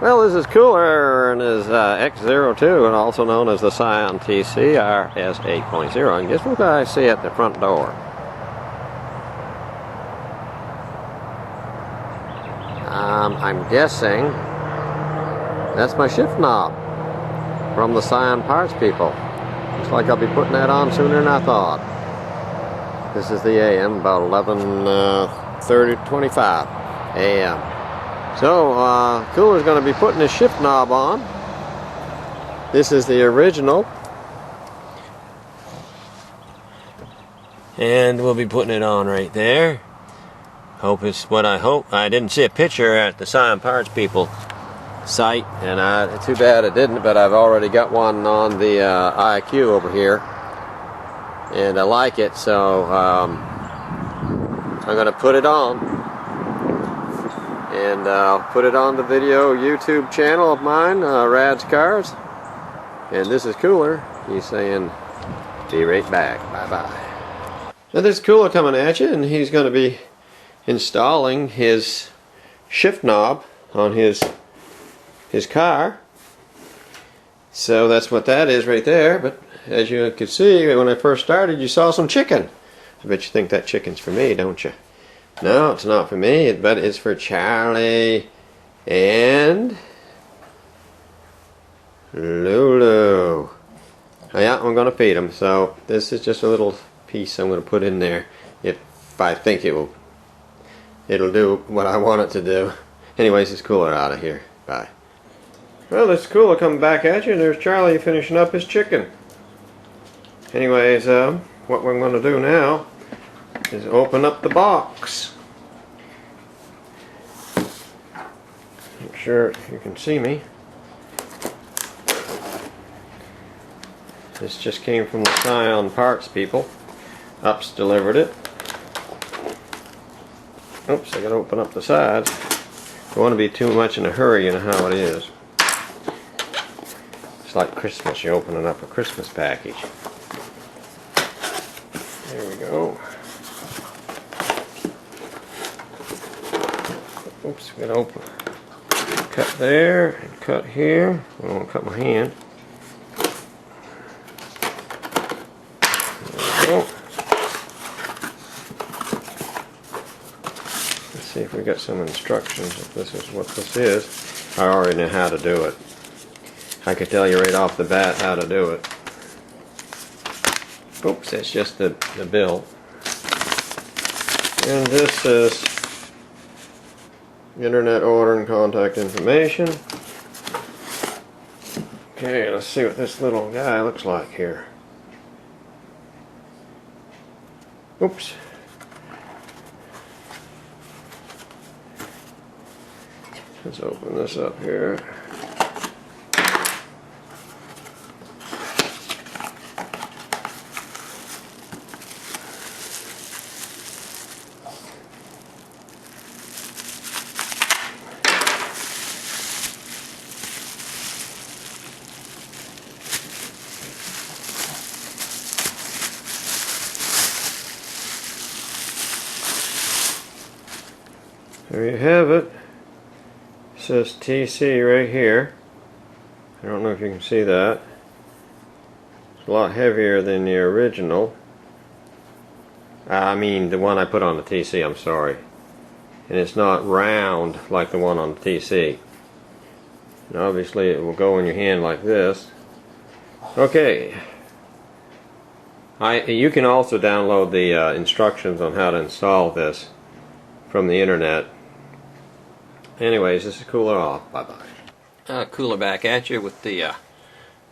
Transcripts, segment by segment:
Well, this is Kooler and his X02, and also known as the Scion TC RS8.0. And guess what I see at the front door? I'm guessing that's my shift knob from the Scion parts people. Looks like I'll be putting that on sooner than I thought. This is the AM, about 11:25 AM. So, Kooler's going to be putting his shift knob on. This is the original. And we'll be putting it on right there. Hope it's what I hope. I didn't see a picture at the Scion Parts people site, and too bad I didn't, but I've already got one on the IQ over here. And I like it, so I'm going to put it on. And I'll put it on the video YouTube channel of mine, Rad's Cars. And this is Kooler. He's saying, be right back. Bye-bye. Now this is Kooler coming at you, and he's going to be installing his shift knob on his car. So that's what that is right there. But as you can see, when I first started, you saw some chicken. I bet you think that chicken's for me, don't you? No, it's not for me, but it's for Charlie and Lulu. Yeah, I'm going to feed them. So this is just a little piece I'm going to put in there if I think it'll do what I want it to do. Anyways, it's Kooler out of here. Bye. Well, it's Kooler coming back at you, and there's Charlie finishing up his chicken. Anyways, what we're going to do now is open up the box. Make sure you can see me. This just came from the Scion parts people. Ups delivered it. Oops, I gotta open up the sides. Don't want to be too much in a hurry, you know how it is. It's like Christmas, you're opening up a Christmas package. There we go. Oops, we gotta open. Cut there and cut here. I don't want to cut my hand. There we go. Let's see if we got some instructions. If this is what this is. I already know how to do it. I could tell you right off the bat how to do it. Oops, that's just the bill. And this is internet order and contact information. Okay, let's see what this little guy looks like here. Oops. Let's open this up here. There you have it. It says TC right here. I don't know if you can see that. It's a lot heavier than the original. I mean the one I put on the TC, I'm sorry. And it's not round like the one on the TC. And obviously it will go in your hand like this. Okay. You can also download the instructions on how to install this from the internet. Anyways, this is Kooler off. Bye-bye. Kooler back at you with the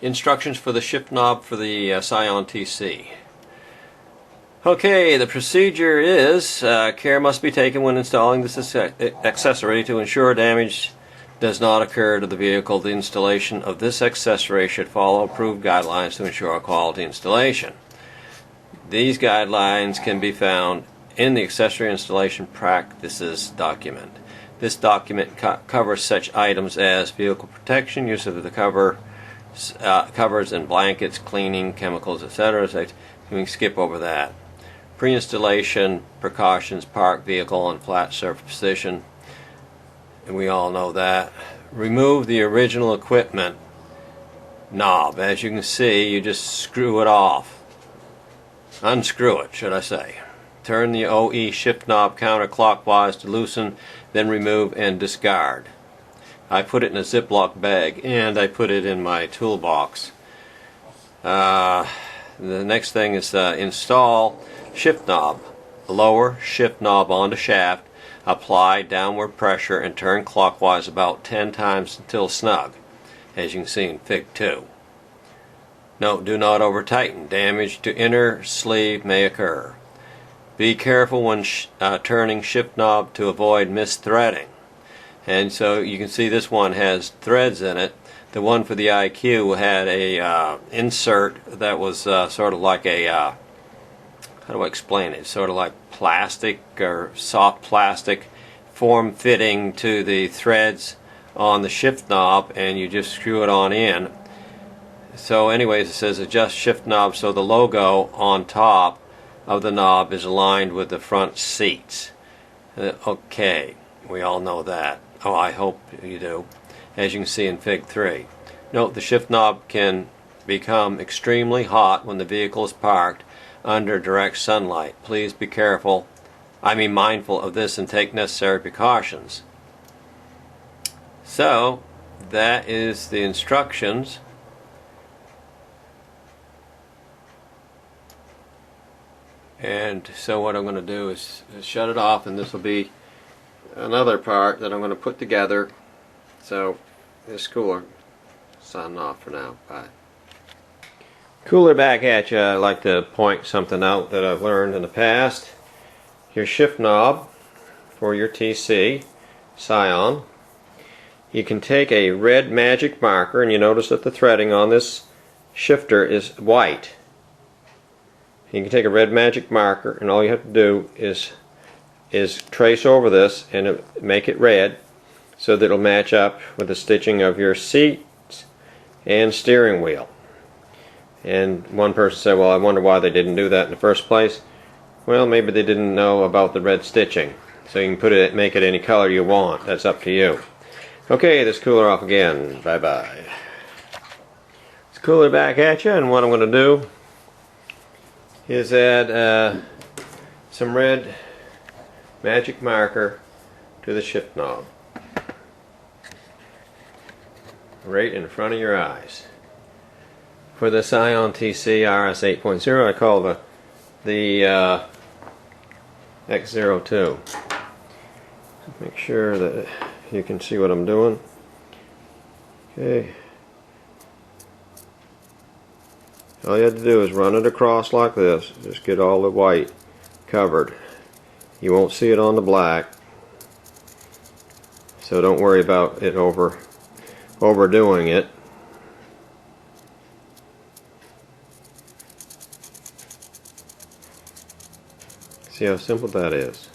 instructions for the shift knob for the Scion TC. Okay, the procedure is care must be taken when installing this accessory to ensure damage does not occur to the vehicle. The installation of this accessory should follow approved guidelines to ensure a quality installation. These guidelines can be found in the accessory installation practices document. This document covers such items as vehicle protection, use of the covers and blankets, cleaning, chemicals, etc. So we can skip over that. Pre-installation precautions, park vehicle in flat surface position, and we all know that. remove the original equipment knob. As you can see, you just screw it off. Unscrew it, should I say. Turn the OE shift knob counterclockwise to loosen, then remove and discard. I put it in a Ziploc bag and I put it in my toolbox. The next thing is install shift knob. Lower shift knob onto shaft, apply downward pressure and turn clockwise about 10 times until snug, as you can see in Fig 2. Note, do not over tighten. Damage to inner sleeve may occur. Be careful when turning shift knob to avoid misthreading. And so you can see this one has threads in it. The one for the IQ had a insert that was sort of like a, how do I explain it? Sort of like plastic or soft plastic form fitting to the threads on the shift knob, and you just screw it on in. So anyways, it says adjust shift knob so the logo on top of the knob is aligned with the front seats. Okay, we all know that. Oh, I hope you do. As you can see in Fig 3. Note, the shift knob can become extremely hot when the vehicle is parked under direct sunlight. Please be mindful of this and take necessary precautions. So, that is the instructions. And so what I'm going to do is shut it off, and this will be another part that I'm going to put together. So this Kooler, signing off for now. Bye. Kooler back at you. I'd like to point something out that I've learned in the past. Your shift knob for your TC Scion. You can take a red magic marker, and you notice that the threading on this shifter is white. You can take a red magic marker, and all you have to do is trace over this and make it red so that it'll match up with the stitching of your seats and steering wheel. And one person said, well, I wonder why they didn't do that in the first place. Well, maybe they didn't know about the red stitching. So you can make it any color you want. That's up to you. Okay, this Kooler off again. Bye bye. It's Kooler back at you, and what I'm going to do is add some red magic marker to the shift knob, right in front of your eyes. For the Scion TC RS8.0, I call the X02. Make sure that you can see what I'm doing. Okay. All you have to do is run it across like this. Just get all the white covered. You won't see it on the black, so don't worry about it overdoing it. See how simple that is.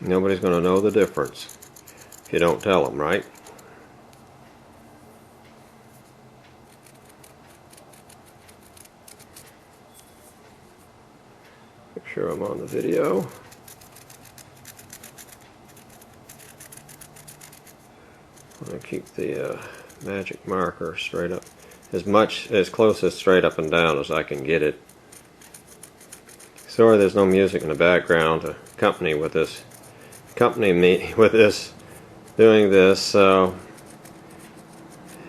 Nobody's going to know the difference if you don't tell them, right? Make sure I'm on the video. I'm going to keep the magic marker straight up, as close as straight up and down as I can get it. Sorry there's no music in the background to accompany me with this, doing this. So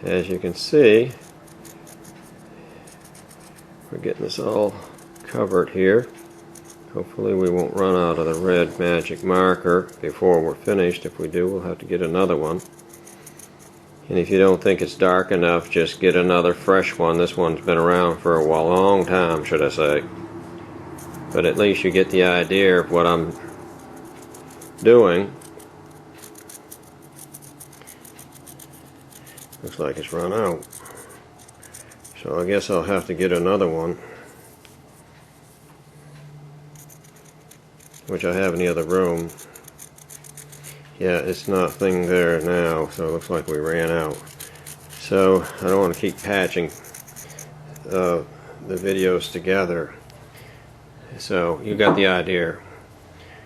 as you can see, we're getting this all covered here. Hopefully we won't run out of the red magic marker before we're finished. If we do, we'll have to get another one. And if you don't think it's dark enough, just get another fresh one. This one's been around for a long time, should I say. But at least you get the idea of what I'm doing. Looks like it's run out. So I guess I'll have to get another one, which I have in the other room. Yeah, it's nothing there now, so it looks like we ran out. So I don't want to keep patching the videos together. So you got the idea.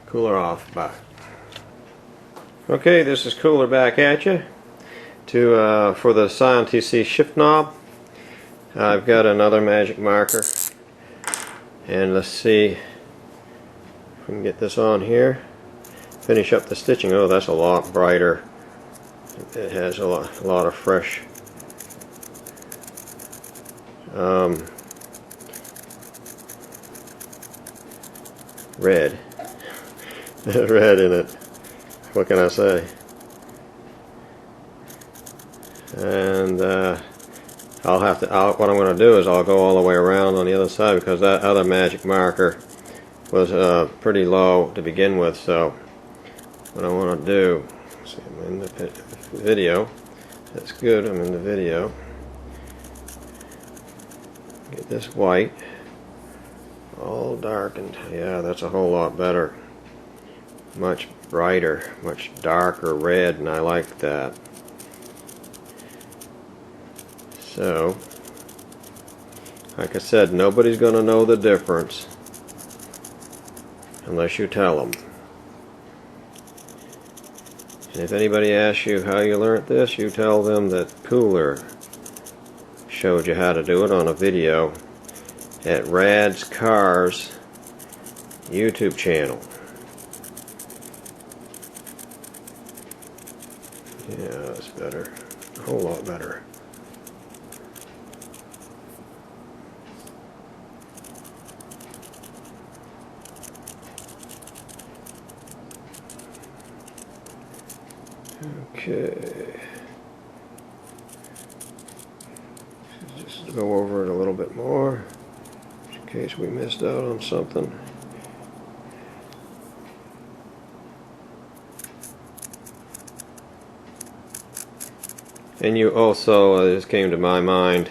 Kooler off. Bye. Okay, this is Kooler back at you for the Scion TC shift knob. I've got another magic marker, and let's see if we can get this on here. Finish up the stitching. Oh, that's a lot brighter. It has a lot of fresh red red in it. What can I say? And what I'm going to do is I'll go all the way around on the other side, because that other magic marker was pretty low to begin with. So what I want to do, see, I'm in the video. That's good, I'm in the video. Get this white all darkened. Yeah, that's a whole lot better. Much brighter, much darker red, and I like that. So, like I said, nobody's going to know the difference unless you tell them. And if anybody asks you how you learned this, you tell them that Kooler showed you how to do it on a video at Rad's Cars YouTube channel. Yeah, that's better. A whole lot better. Okay. Just go over it a little bit more, in case we missed out on something. And you also, this came to my mind,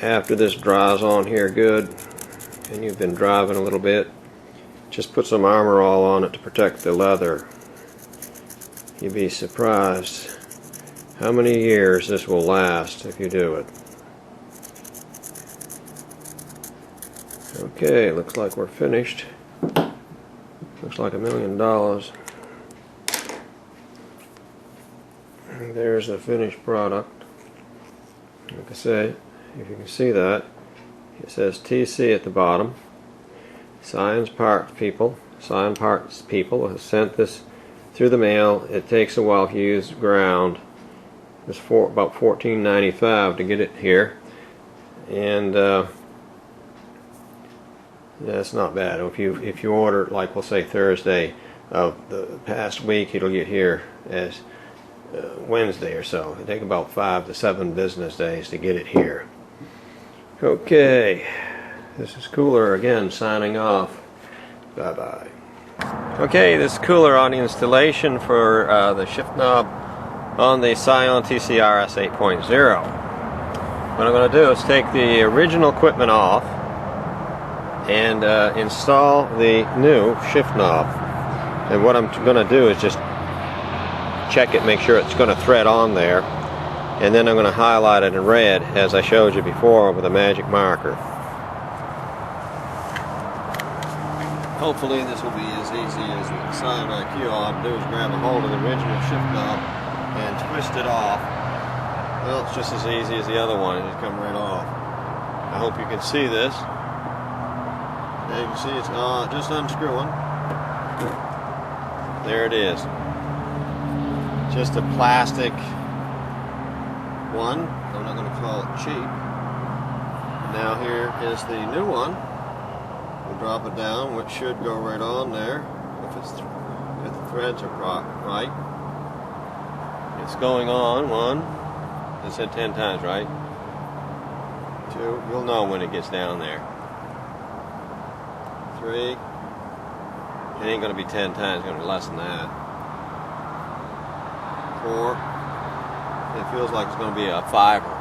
after this dries on here good, and you've been driving a little bit, just put some Armor All on it to protect the leather. You'd be surprised how many years this will last if you do it. Okay, looks like we're finished. Looks like $1 million. There's the finished product. Like I say, if you can see that, it says TC at the bottom. Scion parts people have sent this through the mail. It takes a while if you use ground. It's about $14.95 to get it here, and that's not bad. If you order, like we'll say Thursday of the past week, it'll get here as Wednesday or so. It takes about 5 to 7 business days to get it here. Okay, this is Kooler again signing off. Bye bye. Okay, this is Kooler on the installation for the shift knob on the Scion TC RS8.0. What I'm going to do is take the original equipment off and install the new shift knob. And what I'm going to do is just check it, make sure it's going to thread on there, and then I'm going to highlight it in red as I showed you before with a magic marker. Hopefully this will be as easy as the Scion IQ. All I have to do is grab a hold of the original shift knob and twist it off. Well, it's just as easy as the other one. It just comes right off. I hope you can see this. There you can see it's just unscrewing. There it is. Just a plastic one. I'm not going to call it cheap. Now here is the new one. We'll drop it down, which should go right on there if the threads are right. It's going on. 1. I said 10 times, right? 2. You'll know when it gets down there. 3. It ain't going to be 10 times. It's going to be less than that. 4. It feels like it's going to be a 5er.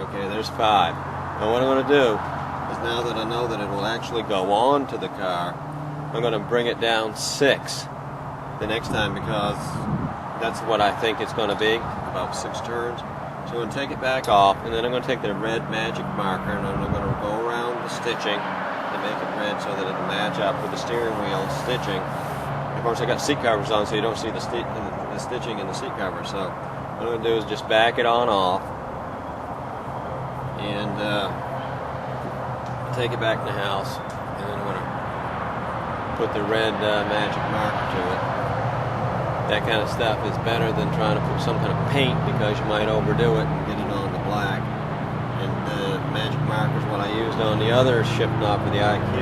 Okay, there's 5. And what I'm going to do is, now that I know that it will actually go on to the car, I'm going to bring it down 6 the next time, because that's what I think it's going to be, about 6 turns. So I'm going to take it back off, and then I'm going to take the red magic marker and I'm going to go around the stitching and make it red so that it'll match up with the steering wheel stitching. Of course, I got seat covers on, so you don't see the stitching in the seat cover. So what I'm going to do is just back it on off and take it back in the house, and then I'm going to put the red magic marker to it. That kind of stuff is better than trying to put some kind of paint, because you might overdo it and get it on the black. And the magic marker is what I used on the other shift knob for the IQ.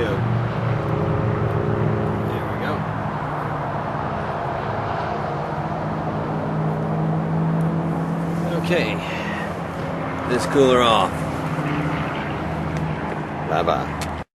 There we go. Okay, this Kooler off. Bye-bye.